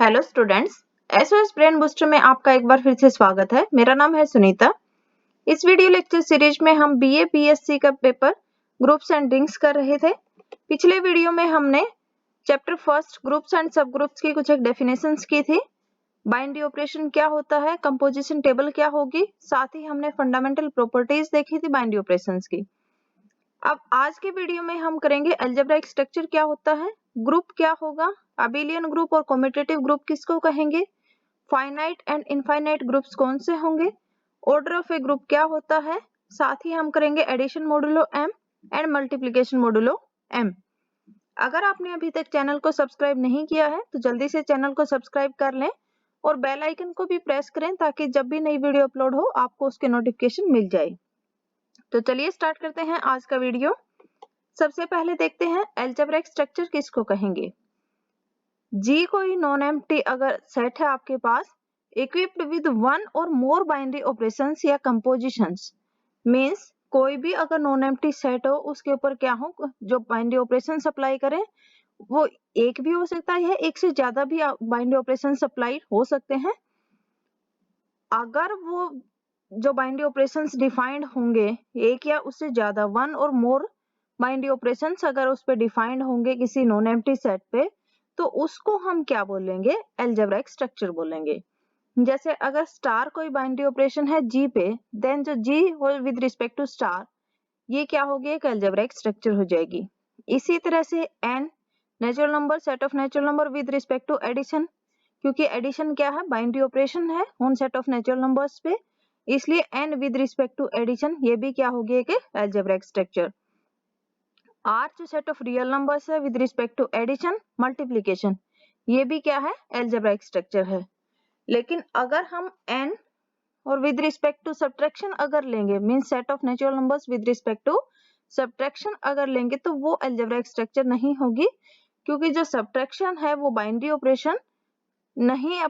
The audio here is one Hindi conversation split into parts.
Hello students, SOS brain booster में आपका एक बार फिर से स्वागत है। मेरा नाम है सुनीता। इस वीडियो लेक्चर सीरीज में हम बीए बीएससी का पेपर ग्रुप्स एंड रिंग्स कर रहे थे। पिछले वीडियो में हमने चैप्टर फर्स्ट ग्रुप्स एंड सब ग्रुप्स की कुछ एक डेफिनेशंस की थी। बाइनरी ऑपरेशन क्या होता है, कंपोजिशन टेबल क्या होगी, साथ ही हमने फंडामेंटल प्रॉपर्टीज देखी थी बाइनरी ऑपरेशंस की। अब आज के वीडियो में हम करेंगे अलजेब्राइक स्ट्रक्चर क्या होता है, ग्रुप क्या होगा, अबिलियन ग्रुप और कम्यूटेटिव ग्रुप किसको कहेंगे, फाइनाइट एंड इनफाइनाइट ग्रुप्स कौन से होंगे, ऑर्डर ऑफ ए ग्रुप क्या होता है, साथ ही हम करेंगे addition modulo M and multiplication modulo M. अगर आपने अभी तक चैनल को सब्सक्राइब नहीं किया है तो जल्दी से चैनल को सब्सक्राइब कर लें और बेल आइकन को भी प्रेस करें ताकि जब भी नई वीडियो अपलोड हो आपको उसके नोटिफिकेशन मिल जाए। तो चलिए स्टार्ट करते हैं आज का वीडियो। सबसे पहले देखते हैं अलजेब्राइक स्ट्रक्चर किसको कहेंगे। जी कोई नॉन एम्प्टी अगर सेट है आपके पास इक्विप्ड विद वन और मोर बाइनरी ऑपरेशंस या कंपोजिशंस, मींस कोई भी अगर नॉन एम्प्टी सेट हो उसके ऊपर क्या हो जो बाइनरी ऑपरेशंस अप्लाई करें वो एक भी हो सकता है, एक से ज्यादा भी बाइनरी ऑपरेशंस अप्लाई हो सकते हैं। अगर वो जो बाइनरी ऑपरेशंस डिफाइंड होंगे एक या उससे ज्यादा, वन और मोर बाइनरी ऑपरेशंस अगर उस पे डिफाइंड होंगे किसी नॉन एम्प्टी सेट पे, तो उसको हम क्या बोलेंगे, अलजेब्राइक स्ट्रक्चर बोलेंगे। जैसे अगर स्टार कोई बाइनरी ऑपरेशन है जी पे, देन जो जी हो विद रिस्पेक्ट टू स्टार, ये क्या होगी, एक अलजेब्राइक स्ट्रक्चर हो जाएगी। इसी तरह से N natural number, set of natural number with respect to addition, क्योंकि एडिशन क्या है, बाइनरी ऑपरेशन है उन सेट ऑफ नेचुरल नंबर्स पे, इसलिए N with respect to addition ये भी क्या होगी, एक अलजेब्राइक स्ट्रक्चर। आर जो सेट ऑफ रियल नंबर्स है with respect to addition multiplication, ये भी क्या है, अलजेब्राइक स्ट्रक्चर है। लेकिन अगर हम n और विद रिस्पेक्ट टू सब्ट्रैक्शन अगर लेंगे, means set of natural numbers with respect to subtraction अगर लेंगे तो वो अलजेब्राइक स्ट्रक्चर नहीं होगी, क्योंकि जो सब्ट्रैक्शन है वो बाइनरी ऑपरेशन नहीं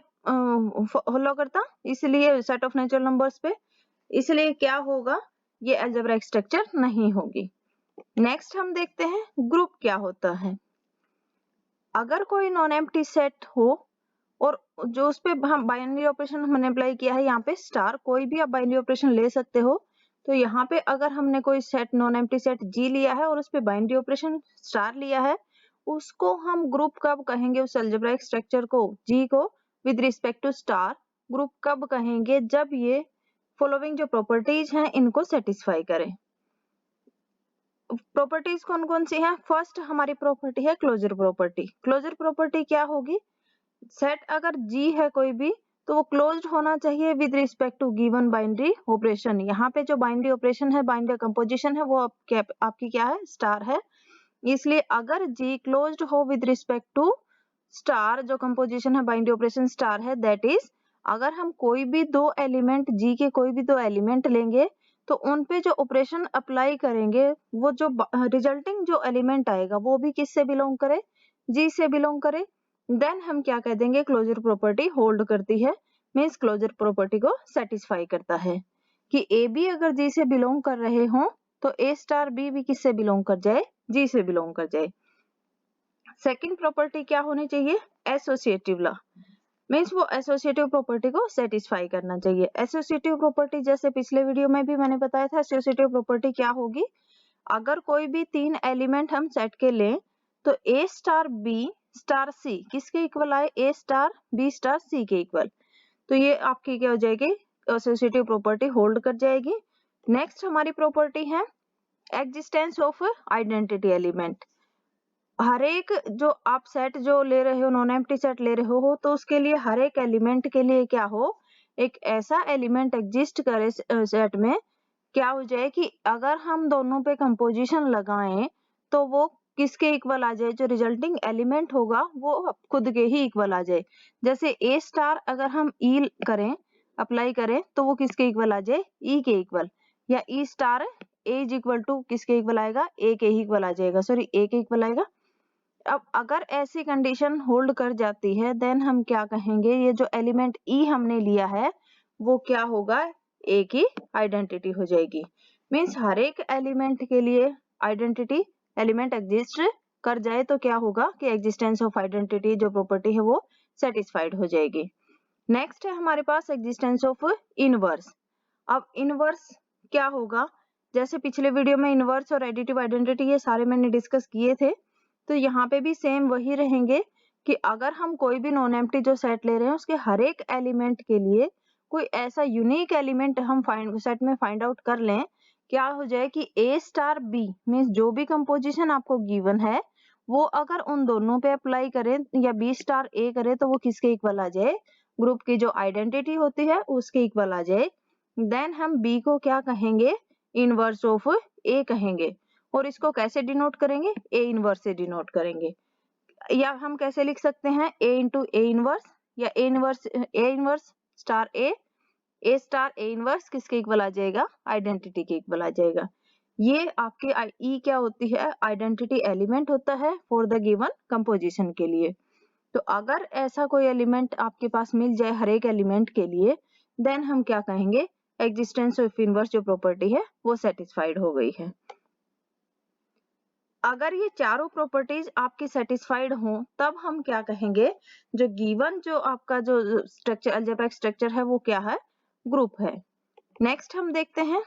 फॉलो करता, इसलिए सेट ऑफ नेचुरल नंबर्स पे, इसलिए क्या होगा, ये अलजेब्राइक स्ट्रक्चर नहीं होगी। नेक्स्ट हम देखते हैं ग्रुप क्या होता है। अगर कोई नॉन एम्प्टी सेट हो और जो उस पे हम बाइनरी ऑपरेशन हमने अप्लाई किया है, यहाँ पे स्टार, कोई भी आप बाइनरी ऑपरेशन ले सकते हो, तो यहाँ पे अगर हमने कोई सेट नॉन एम्प्टी सेट जी लिया है और उस पे बाइनरी ऑपरेशन स्टार लिया है, उसको हम ग्रुप कब कहेंगे, उस अलजेब्राइक स्ट्रक्चर को जी को with respect to star group कब कहेंगे, जब ये फॉलोइंग जो प्रॉपर्टीज हैं इनको सेटिस्फाई करें। प्रॉपर्टीज कौन कौन सी हैं, फर्स्ट हमारी प्रॉपर्टी है क्लोजर प्रॉपर्टी। क्लोजर प्रॉपर्टी क्या होगी, सेट अगर जी है कोई भी तो वो क्लोज्ड होना चाहिए with respect to given binary operation. यहाँ पे जो बाइनरी ऑपरेशन है, बाइनरी कंपोजिशन है, वो आपकी क्या है, स्टार है, इसलिए अगर जी क्लोज्ड हो विद रिस्पेक्ट टू स्टार, जो कंपोजिशन है बाइनरी ऑपरेशन स्टार है, दैट इज अगर हम कोई भी दो एलिमेंट जी के कोई भी दो एलिमेंट लेंगे तो उन पे जो ऑपरेशन अप्लाई करेंगे वो जो रिजल्टिंग जो एलिमेंट आएगा वो भी किससे बिलोंग करे, जी से बिलोंग करे, देन हम क्या कह देंगे, क्लोजर प्रॉपर्टी होल्ड करती है, मींस क्लोजर प्रॉपर्टी को सेटिस्फाई करता है कि ए बी अगर जी से बिलोंग कर रहे हो तो ए स्टार बी भी किससे बिलोंग कर जाए, जी से बिलोंग कर जाए। सेकंड प्रॉपर्टी क्या होनी चाहिए, एसोसिएटिव लॉ, मीन्स वो एसोसिएटिव प्रॉपर्टी को सेटिस्फाई करना चाहिए। एसोसिएटिव प्रॉपर्टी जैसे पिछले वीडियो में भी मैंने बताया था, एसोसिएटिव प्रॉपर्टी क्या होगी, अगर कोई भी तीन एलिमेंट हम सेट के लें तो ए स्टार बी स्टार सी किसके इक्वल आए, ए स्टार बी स्टार सी के इक्वल, तो ये आपकी क्या हो जाएगी, एसोसिएटिव प्रॉपर्टी होल्ड कर जाएगी। नेक्स्ट हमारी प्रॉपर्टी है एग्जिस्टेंस ऑफ आइडेंटिटी एलिमेंट। हर एक जो आप सेट जो ले रहे हो, नॉन एम्प्टी सेट ले रहे हो, तो उसके लिए हर एक एलिमेंट के लिए क्या हो, एक ऐसा एलिमेंट एग्जिस्ट करे सेट में, क्या हो जाए कि अगर हम दोनों पे कंपोजिशन लगाएं तो वो किसके इक्वल आ जाए, जो रिजल्टिंग एलिमेंट होगा वो खुद के ही इक्वल आ जाए। जैसे ए स्टार अगर हम ई करें, अप्लाई करें, तो वो किसके इक्वल आ जाए, ई के इक्वल, या E star A is equal to किसके इक्वल आएगा, ए के ही इक्वल आ जाएगा, सॉरी ए के इक्वल आएगा। अब अगर ऐसी कंडीशन होल्ड कर जाती है देन हम क्या कहेंगे, ये जो एलिमेंट ई हमने लिया है वो क्या होगा, ए की आइडेंटिटी हो जाएगी। मीन्स हर एक एलिमेंट के लिए आइडेंटिटी एलिमेंट एग्जिस्ट कर जाए तो क्या होगा कि एग्जिस्टेंस ऑफ आइडेंटिटी जो प्रॉपर्टी है वो सेटिस्फाइड हो जाएगी। नेक्स्ट है हमारे पास एग्जिस्टेंस ऑफ इनवर्स। अब इनवर्स क्या होगा, जैसे पिछले वीडियो में इनवर्स और एडिटिव आइडेंटिटी ये सारे मैंने डिस्कस किए थे, तो यहाँ पे भी सेम वही रहेंगे कि अगर हम कोई भी नॉन एम्प्टी जो सेट ले रहे हैं उसके हर एक एलिमेंट के लिए कोई ऐसा यूनिक एलिमेंट हम सेट में फाइंड आउट कर लें, क्या हो जाए कि A स्टार B मीन्स जो भी कंपोजिशन आपको गिवन है वो अगर उन दोनों पे अप्लाई करें या B स्टार A करे तो वो किसके इक्वल आ जाए, ग्रुप की जो आइडेंटिटी होती है उसके इक्वल आ जाए। देन हम B को क्या कहेंगे, इनवर्स ऑफ A कहेंगे। और इसको कैसे डिनोट करेंगे, A इनवर्स से डिनोट करेंगे। या हम कैसे लिख सकते हैं, A इंटू A इनवर्स या A inverse star A star A inverse किसके इक्वल आ जाएगा, आइडेंटिटी के इक्वल आ जाएगा। ये आपके E क्या होती है, आइडेंटिटी एलिमेंट होता है फॉर द गिवन कंपोजिशन के लिए। तो अगर ऐसा कोई एलिमेंट आपके पास मिल जाए हर एक एलिमेंट के लिए, देन हम क्या कहेंगे, एग्जिस्टेंस ऑफ इनवर्स जो प्रॉपर्टी है वो सेटिस्फाइड हो गई है। अगर ये चारों प्रॉपर्टीज आपकी सेटिस्फाइड हों तब हम क्या कहेंगे, जो गिवन जो आपका जो स्ट्रक्चर अलजेब्रिक स्ट्रक्चर है वो क्या है, ग्रुप है। नेक्स्ट हम देखते हैं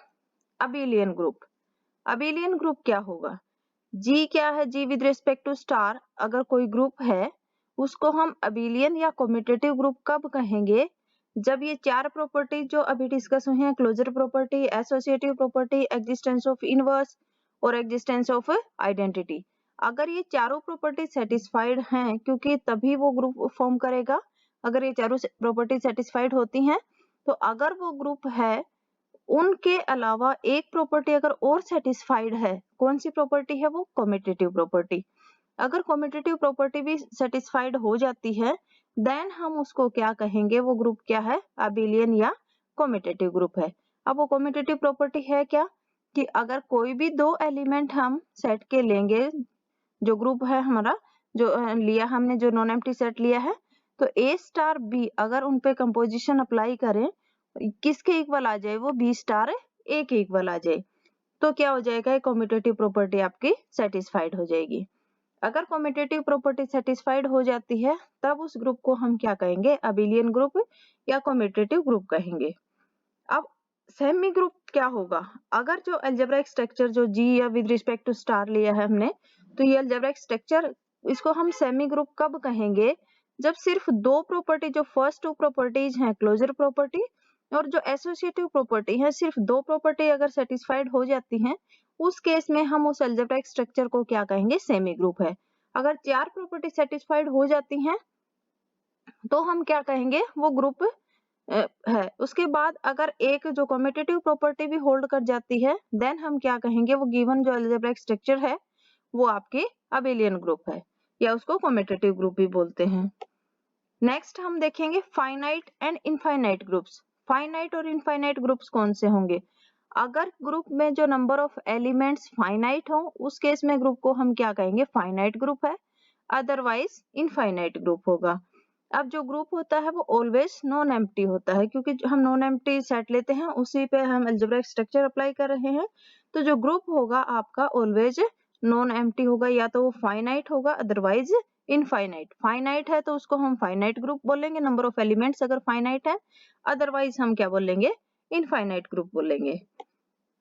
अबेलियन ग्रुप। अबेलियन ग्रुप क्या होगा, जी क्या है, जी विद रिस्पेक्ट टू स्टार अगर कोई ग्रुप है उसको हम अबेलियन या कम्यूटेटिव ग्रुप कब कहेंगे, जब ये चार प्रॉपर्टी जो अभी डिस्कस हुई हैं, closure property, associative property, existence of inverse और एग्जिस्टेंस ऑफ आइडेंटिटी, अगर ये चारों प्रॉपर्टी सेटिस्फाइड हैं, क्योंकि तभी वो ग्रुप फॉर्म करेगा। अगर ये चारों प्रॉपर्टी सेटिस्फाइड होती हैं तो अगर वो ग्रुप है, उनके अलावा एक प्रॉपर्टी अगर और सेटिस्फाइड है, कौन सी प्रॉपर्टी है वो, कम्यूटेटिव प्रॉपर्टी। अगर कम्यूटेटिव प्रॉपर्टी भी सेटिस्फाइड हो जाती है देन हम उसको क्या कहेंगे, वो ग्रुप क्या है, अबेलियन या कम्यूटेटिव ग्रुप है। अब वो कम्यूटेटिव प्रॉपर्टी है क्या, कि अगर कोई भी दो एलिमेंट हम सेट के लेंगे, जो ग्रुप है हमारा जो लिया हमने, जो नॉन एम्प्टी सेट लिया है, तो A स्टार B अगर उन पे कंपोजिशन अप्लाई करें किसके इक्वल आ जाए, वो B स्टार A के इक्वल आ जाए, तो क्या हो जाएगा, कम्यूटेटिव प्रॉपर्टी आपकी सेटिस्फाइड हो जाएगी। अगर कम्यूटेटिव प्रॉपर्टी सेटिस्फाइड हो जाती है तब उस ग्रुप को हम क्या कहेंगे, अबेलियन ग्रुप या कम्यूटेटिव ग्रुप कहेंगे। अब सेमी ग्रुप क्या होगा, अगर जो अलजेब्रिक स्ट्रक्चर जो जी या विद रिस्पेक्ट टू स्टार लिया है हमने, तो ये अलजेब्रिक स्ट्रक्चर इसको हम सेमी ग्रुप कब कहेंगे, जब सिर्फ दो प्रॉपर्टी, जो फर्स्ट टू प्रॉपर्टीज हैं क्लोजर प्रॉपर्टी और जो एसोसिएटिव प्रॉपर्टी है, सिर्फ दो प्रॉपर्टी अगर सेटिस्फाइड हो जाती हैं, उस केस में हम उस अलजेब्रिक स्ट्रक्चर को क्या कहेंगे, सेमी ग्रुप है। अगर चार प्रॉपर्टी सेटिस्फाइड हो जाती हैं तो हम क्या कहेंगे, वो ग्रुप है। उसके बाद अगर एक जो कम्यूटेटिव प्रॉपर्टी भी होल्ड कर जाती है देन हम क्या कहेंगे, वो गिवन जो अलजेब्रिक स्ट्रक्चर है वो आपके अबेलियन ग्रुप है या उसको कम्यूटेटिव ग्रुप भी बोलते हैं। नेक्स्ट हम देखेंगे finite and infinite groups. Finite और इनफाइनाइट ग्रुप्स कौन से होंगे, अगर ग्रुप में जो नंबर ऑफ एलिमेंट्स फाइनाइट हो उस केस में ग्रुप को हम क्या कहेंगे, फाइनाइट ग्रुप है, अदरवाइज इनफाइनाइट ग्रुप होगा। अब जो ग्रुप होता है वो ऑलवेज नॉन एम्प्टी होता है, क्योंकि हम नॉन एम्प्टी सेट लेते हैं उसी पे हम अलजेब्रिक स्ट्रक्चर अप्लाई कर रहे हैं, तो जो ग्रुप होगा आपका ऑलवेज नॉन एम्प्टी होगा, या तो वो फाइनाइट होगा अदरवाइज इनफाइनाइट। फाइनाइट है तो उसको हम फाइनाइट ग्रुप बोलेंगे, नंबर ऑफ एलिमेंट्स अगर फाइनाइट है, अदरवाइज हम क्या बोलेंगे, इनफाइनाइट ग्रुप बोलेंगे।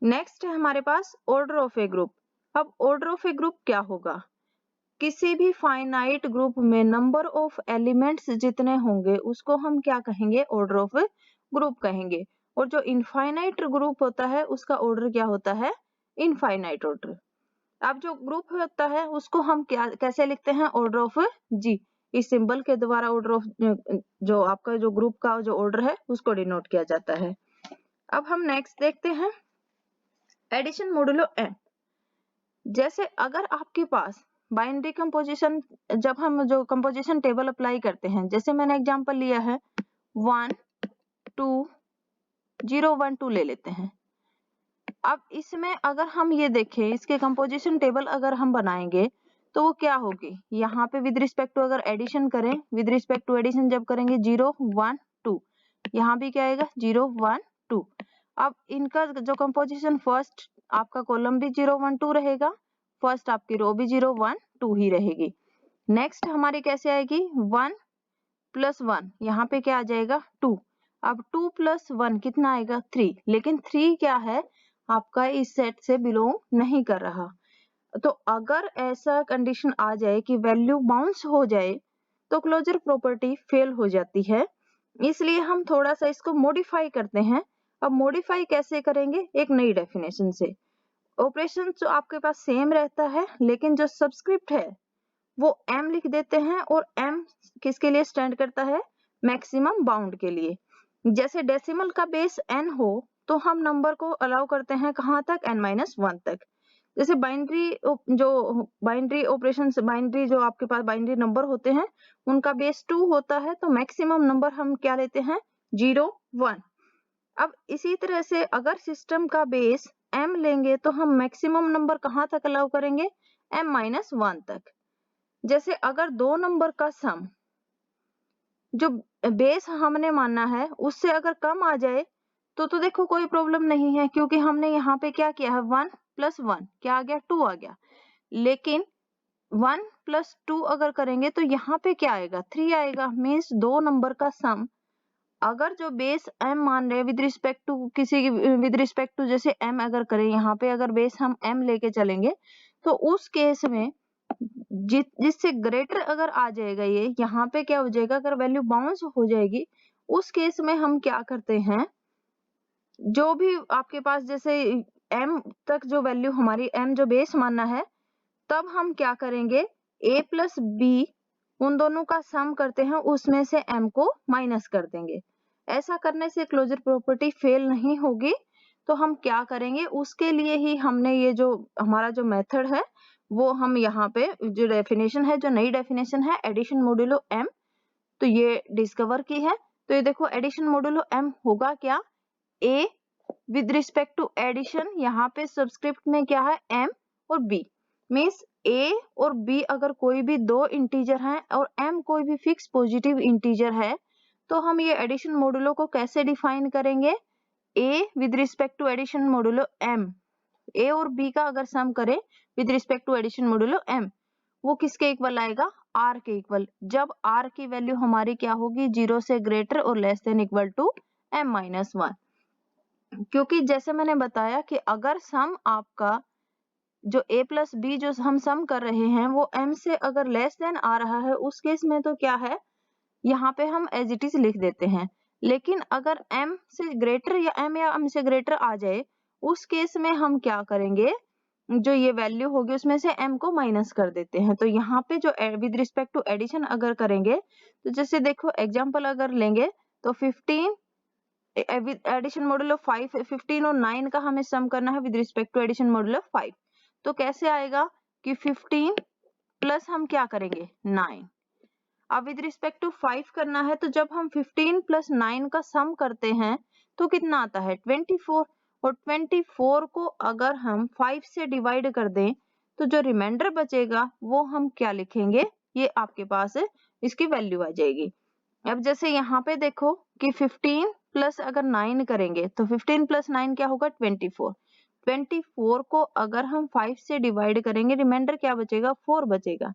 नेक्स्ट है हमारे पास ऑर्डर ऑफ ए ग्रुप। अब ऑर्डर ऑफ ए ग्रुप क्या होगा, किसी भी फाइनाइट ग्रुप में नंबर ऑफ एलिमेंट्स जितने होंगे उसको हम क्या कहेंगे, ऑर्डर ऑफ ग्रुप कहेंगे। और जो इनफाइनाइट ग्रुप होता है उसका ऑर्डर क्या होता है, इनफाइनाइट ऑर्डर। अब जो ग्रुप होता है उसको हम क्या कैसे लिखते हैं, ऑर्डर ऑफ जी, इस सिंबल के द्वारा ऑर्डर ऑफ जो आपका जो ग्रुप का जो ऑर्डर है उसको डिनोट किया जाता है। अब हम नेक्स्ट देखते हैं एडिशन मॉडुलो एन। जैसे अगर आपके पास बाइनरी कंपोजिशन, जब हम जो कंपोजिशन टेबल अप्लाई करते हैं, जैसे मैंने एग्जांपल लिया है 1 2 0 1 2 ले लेते हैं। अब इसमें अगर हम ये देखें, इसके कंपोजिशन टेबल अगर हम बनाएंगे तो वो क्या होगी, यहाँ पे विद रिस्पेक्ट टू अगर एडिशन करें, विद रिस्पेक्ट टू एडिशन जब करेंगे 0 1 2, यहाँ भी क्या आएगा 0 1 2। अब इनका जो कंपोजिशन फर्स्ट आपका कॉलम भी 0 1 2 रहेगा, फर्स्ट आपकी रो भी 0 1 2 ही रहेगी। नेक्स्ट हमारी कैसे आएगी 1 प्लस 1, यहाँ पे क्या आ जाएगा 2। अब 2 प्लस 1 कितना आएगा 3, लेकिन 3 क्या है आपका इस सेट से बिलोंग नहीं कर रहा। तो अगर ऐसा कंडीशन आ जाए कि वैल्यू बाउंस हो जाए तो क्लोजर प्रॉपर्टी फेल हो जाती है। इसलिए हम थोड़ा सा इसको मॉडिफाई करते हैं। अब मॉडिफाई कैसे करेंगे, एक नई डेफिनेशन से। ऑपरेशन तो आपके पास सेम रहता है, लेकिन जो सबस्क्रिप्ट है वो m लिख देते हैं, और m किसके लिए स्टैंड करता है, मैक्सिमम बाउंड के लिए। जैसे डेसिमल का बेस n हो तो हम नंबर को अलाउ करते हैं कहाँ तक, n-1 तक। जैसे बाइनरी ऑपरेशन, बाइनरी जो आपके पास बाइनरी नंबर होते हैं उनका बेस 2 होता है, तो मैक्सिमम नंबर हम क्या लेते हैं, 0, 1। अब इसी तरह से अगर सिस्टम का बेस m लेंगे तो हम मैक्सिमम नंबर कहाँ तक अलाउ करेंगे, m-1 तक। जैसे अगर दो नंबर का सम जो बेस हमने माना है उससे अगर कम आ जाए तो देखो कोई प्रॉब्लम नहीं है, क्योंकि हमने यहाँ पे क्या किया है, 1 प्लस 1 क्या आ गया, 2 आ गया। लेकिन 1 प्लस 2 अगर करेंगे तो यहाँ पे क्या आएगा, 3 आएगा। मीन्स दो नंबर का सम अगर जो बेस m मान रहे with respect to with respect to जैसे m अगर करें, यहाँ पे अगर बेस हम m लेके चलेंगे तो उस केस में जिससे ग्रेटर अगर आ जाएगा, ये यहाँ पे क्या हो जाएगा, अगर वैल्यू बाउंस हो जाएगी उस केस में हम क्या करते हैं, जो भी आपके पास जैसे m तक जो वैल्यू हमारी m जो बेस मानना है, तब हम क्या करेंगे, a प्लस b उन दोनों का सम करते हैं, उसमें से m को माइनस कर देंगे। ऐसा करने से क्लोजर प्रॉपर्टी फेल नहीं होगी। तो हम क्या करेंगे, उसके लिए ही हमने ये जो हमारा जो मेथड है वो हम यहाँ पे जो डेफिनेशन है, जो नई डेफिनेशन है एडिशन मोडुलो m, तो ये डिस्कवर की है। तो ये देखो एडिशन मोडुलो m होगा क्या, a with respect to addition, यहाँ पे सबस्क्रिप्ट में क्या है m और b। मीन्स a और b अगर कोई भी दो इंटीजर हैं और m कोई भी फिक्स पॉजिटिव इंटीजर है, तो हम ये एडिशन मोडुलो को कैसे डिफाइन करेंगे, a with respect to addition modulo m, a और b का अगर सम करें with respect to addition modulo m, वो किसके इक्वल आएगा, r के इक्वल। जब r की वैल्यू हमारी क्या होगी, 0 से ग्रेटर और less than equal to m-1। क्योंकि जैसे मैंने बताया कि अगर सम आपका जो a प्लस b जो हम सम कर रहे हैं वो m से अगर लेस देन आ रहा है, उस केस में तो क्या है, यहाँ पे हम एज इट इज लिख देते हैं। लेकिन अगर m से ग्रेटर या m से ग्रेटर आ जाए, उस केस में हम क्या करेंगे, जो ये वैल्यू होगी उसमें से m को माइनस कर देते हैं। तो यहाँ पे जो विद रिस्पेक्ट टू एडिशन अगर करेंगे, तो जैसे देखो एग्जाम्पल अगर लेंगे तो 15 एडिशन मॉडुलो 5, 15 और 9 का हमें सम करना है with respect to addition modulo 5। तो कैसे आएगा कि 15 प्लस हम क्या करेंगे 9, अब विद रिस्पेक्ट टू 5 करना है, तो जब हम 15 प्लस 9 का सम करते हैं तो कितना आता है 24, और 24 को अगर हम 5 से डिवाइड कर दें तो जो रिमाइंडर बचेगा वो हम क्या लिखेंगे, ये आपके पास इसकी वैल्यू आ जाएगी। अब जैसे यहाँ पे देखो कि 15 प्लस अगर 9 करेंगे तो 15 प्लस 9 क्या होगा 24। 24 को अगर हम 5 से डिवाइड करेंगे, रिमाइंडर क्या बचेगा 4 बचेगा।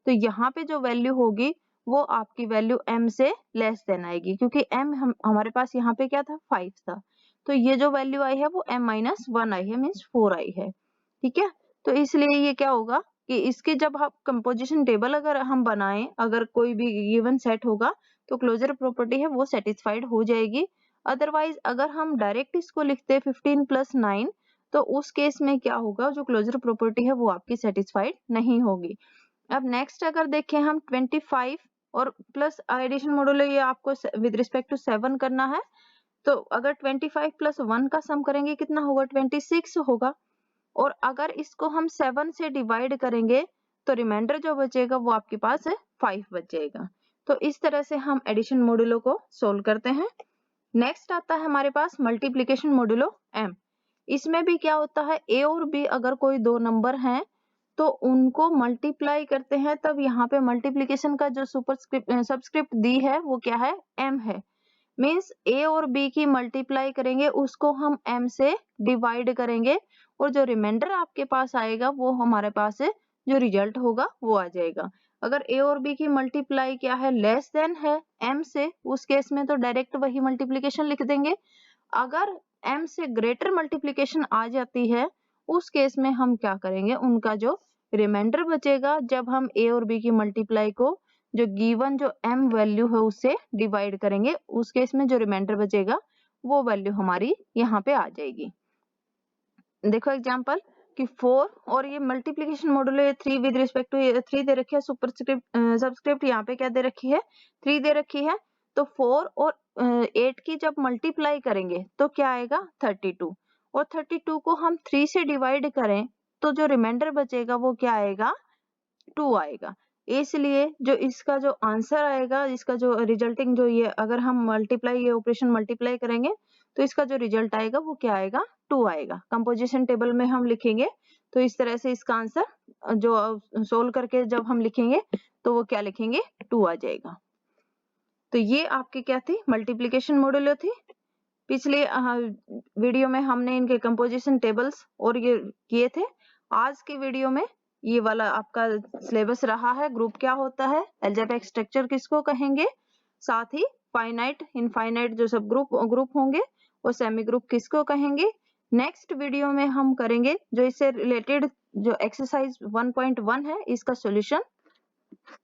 तो यहाँ पे जो वैल्यू होगी वो आपकी वैल्यू m से लेस देन आएगी, क्योंकि m हमारे पास यहाँ पे क्या था 5 था। तो ये जो वैल्यू आई है वो m-1 आई है, मीन्स 4 आई है। ठीक है, तो इसलिए ये क्या होगा कि इसके जब हम कंपोजिशन टेबल अगर हम बनाएं, अगर कोई भी गिवन सेट होगा तो क्लोजर प्रॉपर्टी है वो सेटिस्फाइड हो जाएगी। अदरवाइज अगर हम डायरेक्ट इसको लिखते 15 प्लस 9, तो उस केस में क्या होगा, जो क्लोजर प्रॉपर्टी है वो आपकी सेटिस्फाइड नहीं होगी। अब नेक्स्ट अगर देखें हम 25 और प्लस एडिशन मॉडुलो, ये आपको विद रिस्पेक्ट टू 7 करना है। तो अगर 25 प्लस 1 का सम करेंगे कितना होगा 26 होगा, और अगर इसको हम 7 से डिवाइड करेंगे तो रिमाइंडर जो बचेगा वो आपके पास 5 बच जाएगा। तो इस तरह से हम एडिशन मॉडुलो को सोल्व करते हैं। नेक्स्ट आता है हमारे पास मल्टीप्लिकेशन मॉडुलो m। इसमें भी क्या होता है, a और b अगर कोई दो नंबर हैं तो उनको मल्टीप्लाई करते हैं, तब यहाँ पे मल्टीप्लिकेशन का जो सबस्क्रिप्ट दी है वो क्या है m है। मीन्स a और b की मल्टीप्लाई करेंगे, उसको हम m से डिवाइड करेंगे, और जो रिमाइंडर आपके पास आएगा वो हमारे पास जो रिजल्ट होगा वो आ जाएगा। अगर a और b की मल्टीप्लाई क्या है, लेस देन है m से, उस केस में तो डायरेक्ट वही मल्टीप्लिकेशन लिख देंगे। अगर m से ग्रेटर मल्टीप्लिकेशन आ जाती है, उस केस में हम क्या करेंगे, उनका जो रिमाइंडर बचेगा, जब हम a और b की मल्टीप्लाई को जो गिवन जो m वैल्यू है उससे डिवाइड करेंगे, उस केस में जो रिमाइंडर बचेगा वो वैल्यू हमारी यहाँ पे आ जाएगी। देखो एग्जांपल कि 4 और ये मल्टीप्लिकेशन मॉड्यूलो ये 3 विद रिस्पेक्ट टू 3 दे रखी है, सुपरस्क्रिप्ट सबस्क्रिप्ट यहाँ पे क्या दे रखी है, 3 दे रखी है। तो 4 और 8 की जब मल्टीप्लाई करेंगे तो क्या आएगा, 32, और 32 को हम 3 से डिवाइड करें तो जो रिमाइंडर बचेगा वो क्या आएगा, 2 आएगा। इसलिए जो इसका जो आंसर आएगा, इसका जो रिजल्टिंग जो ये अगर हम मल्टीप्लाई ये ऑपरेशन मल्टीप्लाई करेंगे तो इसका जो रिजल्ट आएगा वो क्या आएगा, 2 आएगा। कंपोजिशन टेबल में हम लिखेंगे तो इस तरह से इसका आंसर जो सोल्व करके जब हम लिखेंगे तो वो क्या लिखेंगे, 2 आ जाएगा। तो ये आपकी क्या थी, मल्टीप्लिकेशन मॉड्यूलो थी। पिछले वीडियो में हमने इनके कंपोजिशन टेबल्स और ये किए थे। आज की वीडियो में ये वाला आपका सिलेबस रहा है, ग्रुप क्या होता है, अलजेब्रिक स्ट्रक्चर किसको कहेंगे, साथ ही फाइनाइट इनफाइनाइट जो सब ग्रुप होंगे वो सेमी ग्रुप किसको कहेंगे। नेक्स्ट वीडियो में हम करेंगे जो इससे रिलेटेड जो एक्सरसाइज 1.1 है इसका सॉल्यूशन